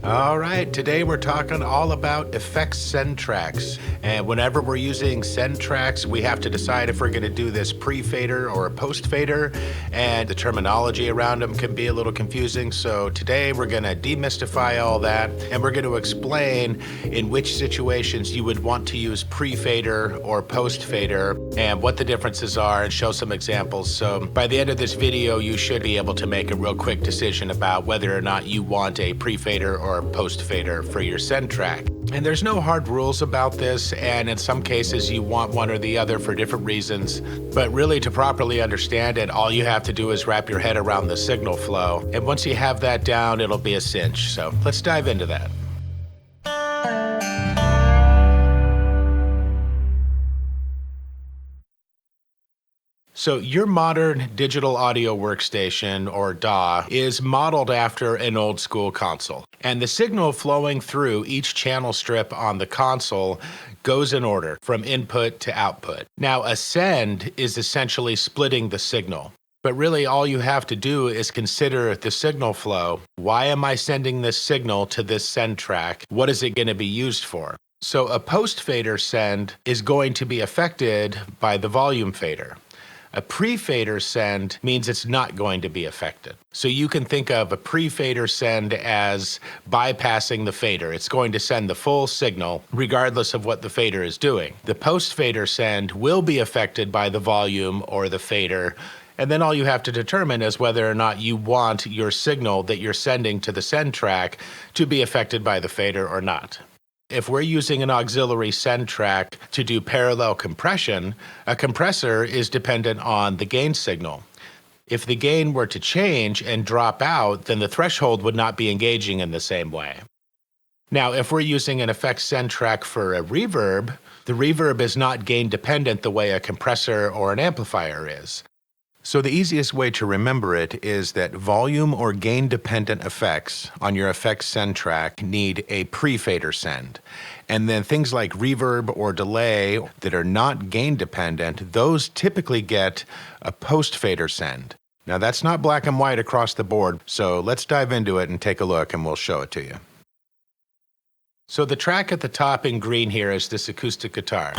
All right, today we're talking all about effects send tracks. And whenever we're using send tracks, we have to decide if we're going to do this pre-fader or a post-fader, and the terminology around them can be a little confusing. So today we're going to demystify all that, and we're going to explain in which situations you would want to use pre-fader or post-fader and what the differences are, and show some examples. So by the end of this video, you should be able to make a real quick decision about whether or not you want a pre-fader or post-fader for your send track. And there's no hard rules about this, and in some cases you want one or the other for different reasons. But really, to properly understand it, all you have to do is wrap your head around the signal flow. And once you have that down, it'll be a cinch. So let's dive into that. So your modern digital audio workstation, or DAW, is modeled after an old school console. And the signal flowing through each channel strip on the console goes in order from input to output. Now, a send is essentially splitting the signal. But really, all you have to do is consider the signal flow. Why am I sending this signal to this send track? What is it going to be used for? So a post-fader send is going to be affected by the volume fader. A pre-fader send means it's not going to be affected. So you can think of a pre-fader send as bypassing the fader. It's going to send the full signal regardless of what the fader is doing. The post-fader send will be affected by the volume or the fader, and then all you have to determine is whether or not you want your signal that you're sending to the send track to be affected by the fader or not. If we're using an auxiliary send track to do parallel compression, a compressor is dependent on the gain signal. If the gain were to change and drop out, then the threshold would not be engaging in the same way. Now, if we're using an effects send track for a reverb, the reverb is not gain dependent the way a compressor or an amplifier is. So the easiest way to remember it is that volume or gain-dependent effects on your effects send track need a pre-fader send. And then things like reverb or delay that are not gain-dependent, those typically get a post-fader send. Now that's not black and white across the board, so let's dive into it and take a look and we'll show it to you. So the track at the top in green here is this acoustic guitar.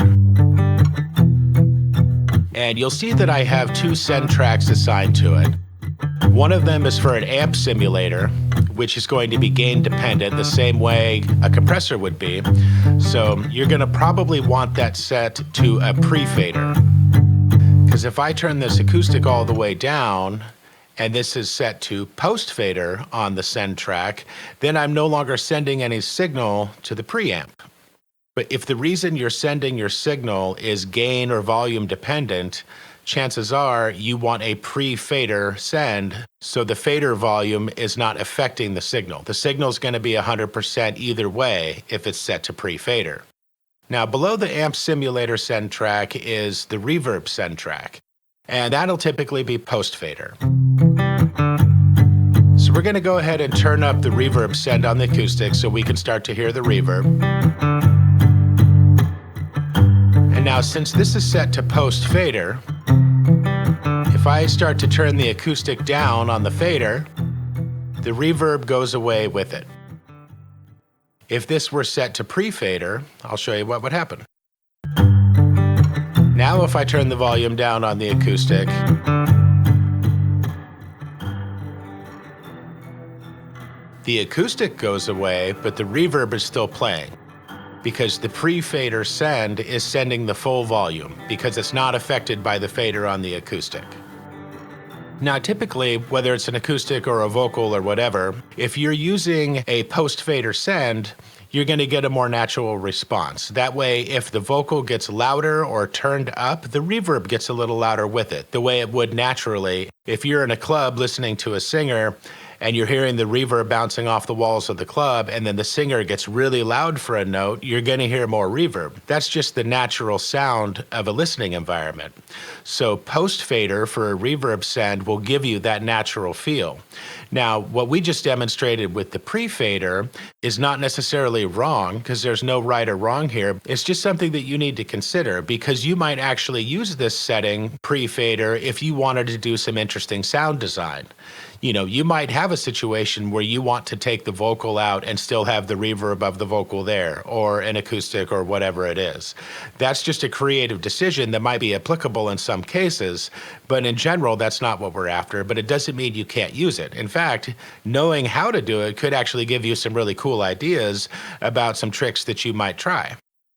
And you'll see that I have two send tracks assigned to it. One of them is for an amp simulator, which is going to be gain dependent the same way a compressor would be. So you're going to probably want that set to a pre-fader. Because if I turn this acoustic all the way down, and this is set to post-fader on the send track, then I'm no longer sending any signal to the preamp. But if the reason you're sending your signal is gain or volume dependent, chances are you want a pre-fader send, so the fader volume is not affecting the signal. The signal is going to be 100% either way if it's set to pre-fader. Now, below the amp simulator send track is the reverb send track, and that'll typically be post-fader. So we're going to go ahead and turn up the reverb send on the acoustic so we can start to hear the reverb. Now, since this is set to post-fader, if I start to turn the acoustic down on the fader, the reverb goes away with it. If this were set to pre-fader, I'll show you what would happen. Now if I turn the volume down on the acoustic, the acoustic goes away, but the reverb is still playing, because the pre-fader send is sending the full volume because it's not affected by the fader on the acoustic. Now, typically, whether it's an acoustic or a vocal or whatever, if you're using a post-fader send, you're going to get a more natural response. That way, if the vocal gets louder or turned up, the reverb gets a little louder with it, the way it would naturally. If you're in a club listening to a singer, and you're hearing the reverb bouncing off the walls of the club, and then the singer gets really loud for a note, you're going to hear more reverb. That's just the natural sound of a listening environment. So post-fader for a reverb send will give you that natural feel. Now, what we just demonstrated with the pre-fader is not necessarily wrong, because there's no right or wrong here. It's just something that you need to consider, because you might actually use this setting, pre-fader, if you wanted to do some interesting sound design. You might have a situation where you want to take the vocal out and still have the reverb of the vocal there, or an acoustic, or whatever it is. That's just a creative decision that might be applicable in some cases, but in general, that's not what we're after, but it doesn't mean you can't use it. In fact, knowing how to do it could actually give you some really cool ideas about some tricks that you might try.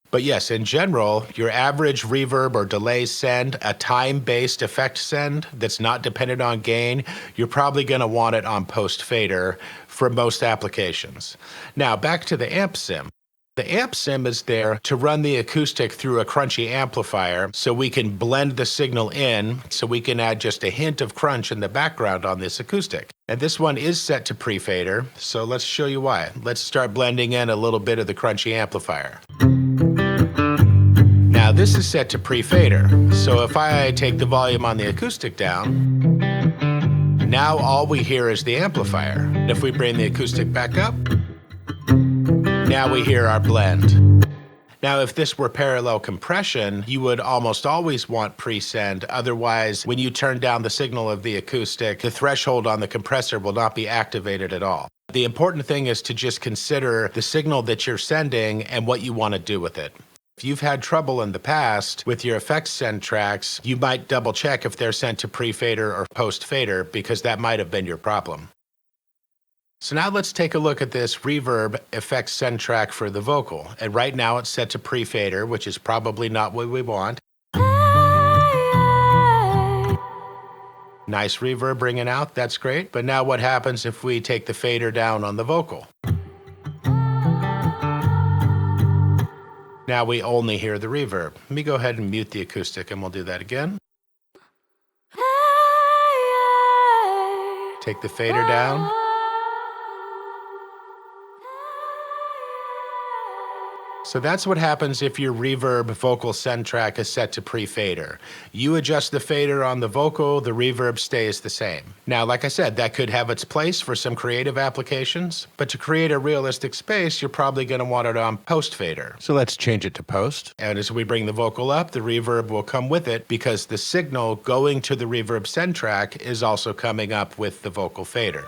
But yes, in general, your average reverb or delay send, a time-based effect send that's not dependent on gain, you're probably going to want it on post-fader for most applications. Now, back to the amp sim. The amp sim is there to run the acoustic through a crunchy amplifier so we can blend the signal in, so we can add just a hint of crunch in the background on this acoustic. And this one is set to pre-fader, so let's show you why. Let's start blending in a little bit of the crunchy amplifier. Now this is set to pre-fader, so if I take the volume on the acoustic down, now all we hear is the amplifier. If we bring the acoustic back up, now we hear our blend. Now, if this were parallel compression, you would almost always want pre-send. Otherwise, when you turn down the signal of the acoustic, the threshold on the compressor will not be activated at all. The important thing is to just consider the signal that you're sending and what you want to do with it. If you've had trouble in the past with your effects send tracks, you might double check if they're sent to pre-fader or post-fader, because that might have been your problem. So now let's take a look at this reverb effects send track for the vocal. And right now it's set to pre-fader, which is probably not what we want. Nice reverb bringing out, that's great. But now what happens if we take the fader down on the vocal? Now we only hear the reverb. Let me go ahead and mute the acoustic and we'll do that again. Take the fader down. So that's what happens if your reverb vocal send track is set to pre-fader. You adjust the fader on the vocal, the reverb stays the same. Now, like I said, that could have its place for some creative applications, but to create a realistic space, you're probably going to want it on post-fader. So let's change it to post. And as we bring the vocal up, the reverb will come with it, because the signal going to the reverb send track is also coming up with the vocal fader.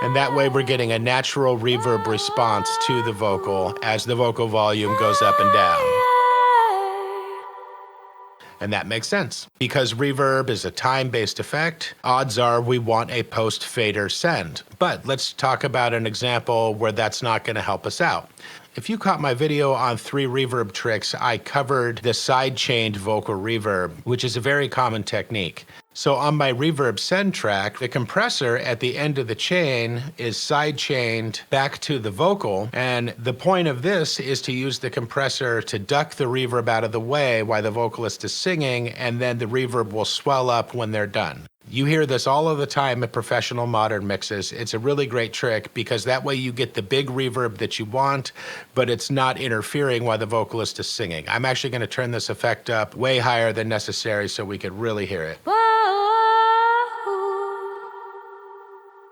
And that way we're getting a natural reverb response to the vocal as the vocal volume goes up and down. And that makes sense. Because reverb is a time-based effect, odds are we want a post-fader send. But let's talk about an example where that's not going to help us out. If you caught my video on 3 reverb tricks, I covered the sidechained vocal reverb, which is a very common technique. So on my reverb send track, the compressor at the end of the chain is sidechained back to the vocal, and the point of this is to use the compressor to duck the reverb out of the way while the vocalist is singing, and then the reverb will swell up when they're done. You hear this all of the time at professional modern mixes. It's a really great trick, because that way you get the big reverb that you want, but it's not interfering while the vocalist is singing. I'm actually going to turn this effect up way higher than necessary so we could really hear it.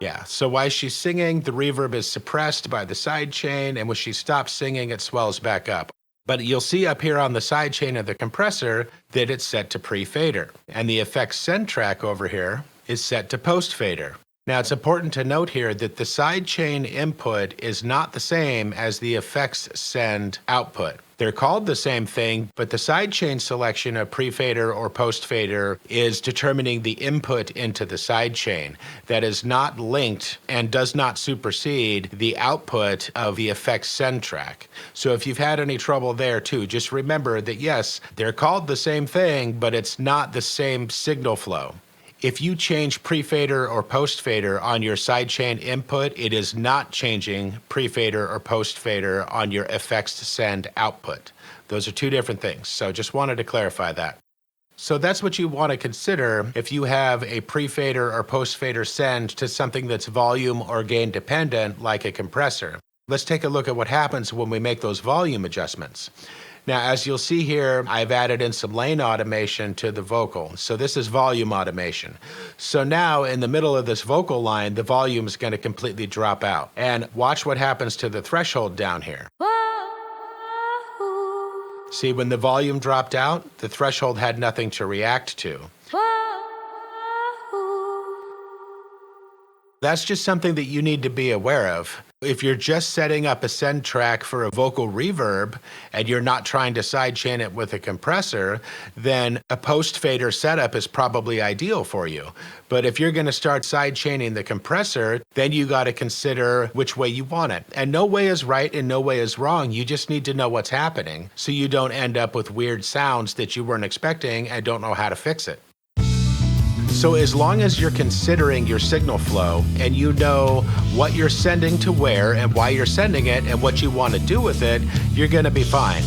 Yeah, so while she's singing, the reverb is suppressed by the sidechain, and when she stops singing, it swells back up. But you'll see up here on the sidechain of the compressor that it's set to pre-fader, and the effects send track over here is set to post-fader. Now, it's important to note here that the sidechain input is not the same as the effects send output. They're called the same thing, but the sidechain selection of pre-fader or post-fader is determining the input into the sidechain. That is not linked and does not supersede the output of the effects send track. So if you've had any trouble there too, just remember that yes, they're called the same thing, but it's not the same signal flow. If you change pre-fader or post-fader on your sidechain input, it is not changing pre-fader or post-fader on your effects send output. Those are 2 different things, so just wanted to clarify that. So that's what you want to consider if you have a pre-fader or post-fader send to something that's volume or gain dependent, like a compressor. Let's take a look at what happens when we make those volume adjustments. Now, as you'll see here, I've added in some lane automation to the vocal. So this is volume automation. So now in the middle of this vocal line, the volume is going to completely drop out. And watch what happens to the threshold down here. See, when the volume dropped out, the threshold had nothing to react to. That's just something that you need to be aware of. If you're just setting up a send track for a vocal reverb and you're not trying to sidechain it with a compressor, then a post fader setup is probably ideal for you. But if you're going to start sidechaining the compressor, then you got to consider which way you want it. And no way is right and no way is wrong. You just need to know what's happening so you don't end up with weird sounds that you weren't expecting and don't know how to fix it. So as long as you're considering your signal flow and you know what you're sending to where and why you're sending it and what you want to do with it, you're going to be fine.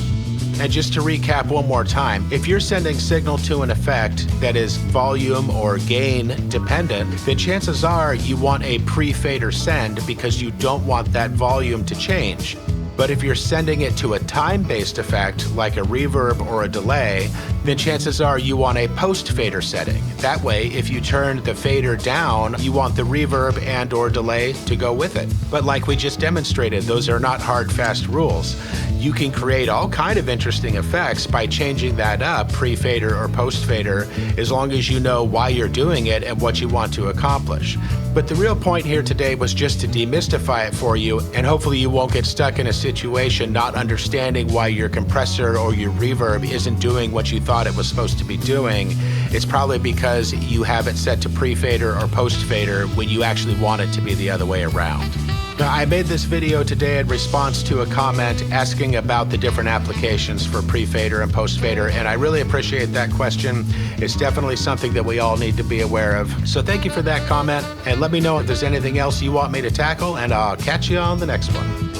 And just to recap one more time, if you're sending signal to an effect that is volume or gain dependent, then chances are you want a pre-fader send because you don't want that volume to change. But if you're sending it to a time-based effect, like a reverb or a delay, then chances are you want a post-fader setting. That way, if you turn the fader down, you want the reverb and or delay to go with it. But like we just demonstrated, those are not hard, fast rules. You can create all kind of interesting effects by changing that up, pre-fader or post-fader, as long as you know why you're doing it and what you want to accomplish. But the real point here today was just to demystify it for you, and hopefully you won't get stuck in a situation not understanding why your compressor or your reverb isn't doing what you thought it was supposed to be doing. It's probably because you have it set to pre-fader or post-fader when you actually want it to be the other way around. Now, I made this video today in response to a comment asking about the different applications for pre-fader and post-fader, and I really appreciate that question. It's definitely something that we all need to be aware of. So thank you for that comment, and let me know if there's anything else you want me to tackle, and I'll catch you on the next one.